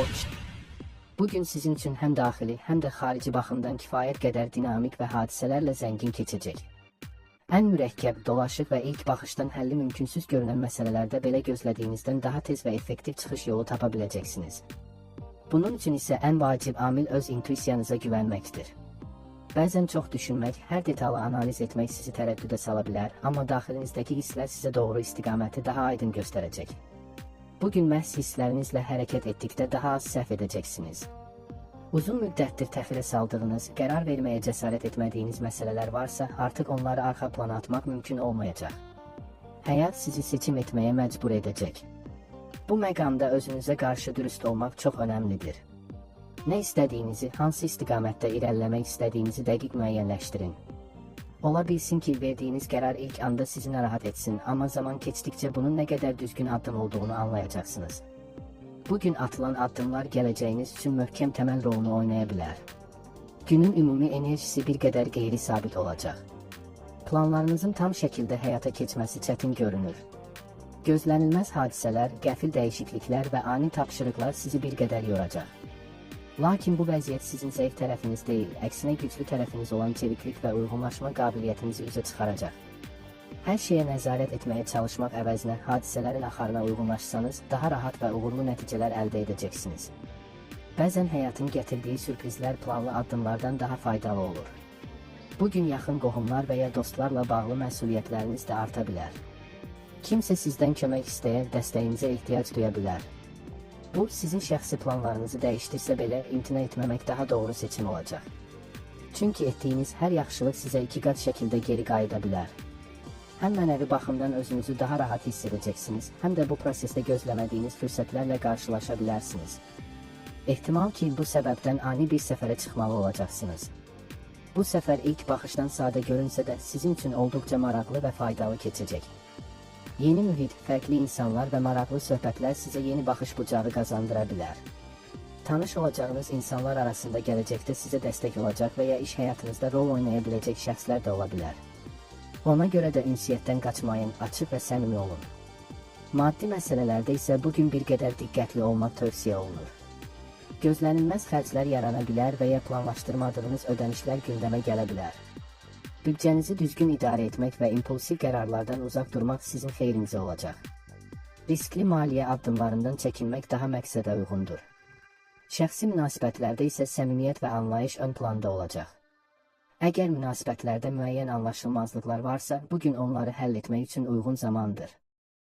o iş. Bugün sizin üçün həm daxili, həm də xarici baxımdan kifayət qədər dinamik və hadisələrlə zəngin keçəcək. Ən mürəkkəb, dolaşıq və ilk baxışdan həlli mümkünsüz görünən məsələlərdə belə gözlədiyinizdən daha tez və effektiv çıxış yolu tapa biləcəksiniz. Bunun üçün isə ən vacib amil öz intuisiyanıza güvənməkdir. Bəzən çox düşünmək, hər detalı analiz etmək sizi tərəddüdə sala bilər, amma daxilinizdəki hisslər sizə doğru istiqaməti daha aydın göstərəcək. Bugün məhz hisslərinizlə hərəkət etdikdə daha az səhv edəcəksiniz. Uzun müddətdir təxirə saldığınız, qərar verməyə cəsarət etmədiyiniz məsələlər varsa, artıq onları arxa plana atmaq mümkün olmayacaq. Həyat sizi seçim etməyə məcbur edəcək. Bu məqamda özünüzə qarşı dürüst olmaq çox önəmlidir. Nə istədiyinizi, hansı istiqamətdə irəliləmək istədiyinizi dəqiq müəyyənləşdirin. Ola bilsin ki, verdiyiniz qərar ilk anda sizi narahat etsin, amma zaman keçdikcə bunun nə qədər düzgün addım olduğunu anlayacaqsınız. Bugün atılan addımlar gələcəyiniz üçün möhkəm təməl rolunu oynaya bilər. Günün ümumi enerjisi bir qədər qeyri-sabit olacaq. Planlarınızın tam şəkildə həyata keçməsi çətin görünür. Gözlənilməz hadisələr, qəfil dəyişikliklər və ani tapşırıqlar sizi bir qədər yoracaq. Lakin bu vəziyyət sizin zəif tərəfiniz deyil, əksinə güclü tərəfiniz olan çeviklik və uyğunlaşma qabiliyyətinizi üzə çıxaracaq. Hər şeyə nəzarət etməyə çalışmaq əvəzinə hadisələrin axarına uyğunlaşsanız, daha rahat və uğurlu nəticələr əldə edəcəksiniz. Bəzən həyatın gətirdiyi sürprizlər planlı addımlardan daha faydalı olur. Bugün yaxın qohumlar və ya dostlarla bağlı məsuliyyətləriniz də arta bilər. Kimsə sizdən kömək istəyər, dəstəyinizə ehtiyac duya bilər. Bu, sizin şəxsi planlarınızı dəyişdirsə belə, imtina etməmək daha doğru seçim olacaq. Çünki etdiyiniz hər yaxşılıq sizə 2 qat şəkildə geri qayıda bilər. Həm mənəvi baxımdan özünüzü daha rahat hiss edəcəksiniz, həm də bu prosesdə gözləmədiyiniz fürsətlərlə qarşılaşa bilərsiniz. Ehtimal ki, bu səbəbdən ani bir səfərə çıxmalı olacaqsınız. Bu səfər ilk baxışdan sadə görünsə də sizin üçün olduqca maraqlı və faydalı keçəcək. Yeni mühit, fərqli insanlar və maraqlı söhbətlər sizə yeni baxış bucağı qazandıra bilər. Tanış olacağınız insanlar arasında gələcəkdə sizə dəstək olacaq və ya iş həyatınızda rol oynaya biləcək şəxslər də ola bilər. Ona görə də ünsiyyətdən qaçmayın, açıq və səmimi olun. Maddi məsələlərdə isə bugün bir qədər diqqətli olmaq tövsiyə olunur. Gözlənilməz xərclər yarana bilər və ya planlaşdırmadığınız ödənişlər gündəmə gələ bilər. Büdcənizi düzgün idarə etmək və impulsiv qərarlardan uzaq durmaq sizin xeyrinizə olacaq. Riskli maliyyə addımlarından çəkinmək daha məqsədə uyğundur. Şəxsi münasibətlərdə isə səmimiyyət və anlayış ön planda olacaq. Əgər münasibətlərdə müəyyən anlaşılmazlıqlar varsa, bugün onları həll etmək üçün uyğun zamandır.